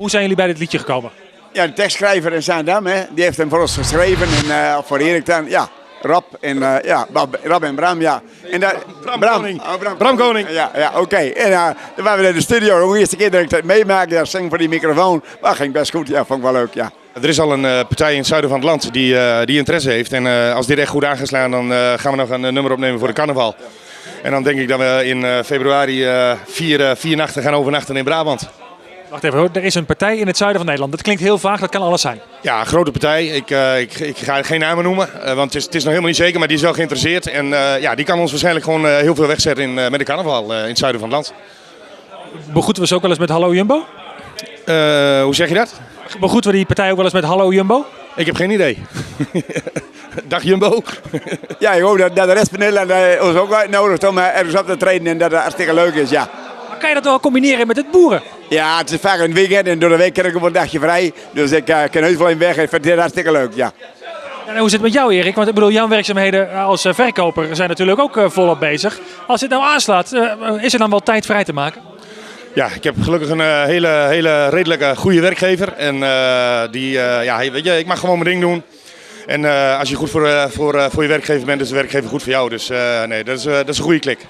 Hoe zijn jullie bij dit liedje gekomen? Ja, de tekstschrijver in Zaandam, hè, die heeft hem voor ons geschreven. En voor Erik dan, ja, Rob en, Rob en Bram, ja. En Bram Koning. Ja, oké. En dan waren we in de studio. De eerste keer dat ik dat meemaakte, ja, zing voor die microfoon. Maar ging best goed, ja, vond ik wel leuk, ja. Er is al een partij in het zuiden van het land die interesse heeft. En als dit echt goed aangeslaan, dan gaan we nog een nummer opnemen voor de carnaval. En dan denk ik dat we in februari 4 nachten gaan overnachten in Brabant. Wacht even hoor, er is een partij in het zuiden van Nederland. Dat klinkt heel vaag, dat kan alles zijn. Ja, een grote partij. Ik ga geen namen noemen, want het is nog helemaal niet zeker, maar die is wel geïnteresseerd. En ja, die kan ons waarschijnlijk gewoon heel veel wegzetten met de carnaval in het zuiden van het land. Begroeten we ze ook wel eens met Hallo Jumbo? Hoe zeg je dat? Begroeten we die partij ook wel eens met Hallo Jumbo? Ik heb geen idee. Dag Jumbo. Ja, ik hoop dat de rest van Nederland ons ook uitnodigt om ergens op te treden en dat het hartstikke leuk is, ja. Maar kan je dat wel combineren met het boeren? Ja, het is vaak een weekend en door de week heb ik op een dagje vrij. Dus ik kan heus wel in weg en vind het hartstikke leuk, ja. En hoe zit het met jou, Erik? Want ik bedoel, jouw werkzaamheden als verkoper zijn natuurlijk ook volop bezig. Als dit nou aanslaat, is er dan wel tijd vrij te maken? Ja, ik heb gelukkig een hele redelijke goede werkgever. En weet je, ik mag gewoon mijn ding doen. En als je goed voor je werkgever bent, is de werkgever goed voor jou. Dus nee, dat is een goede klik.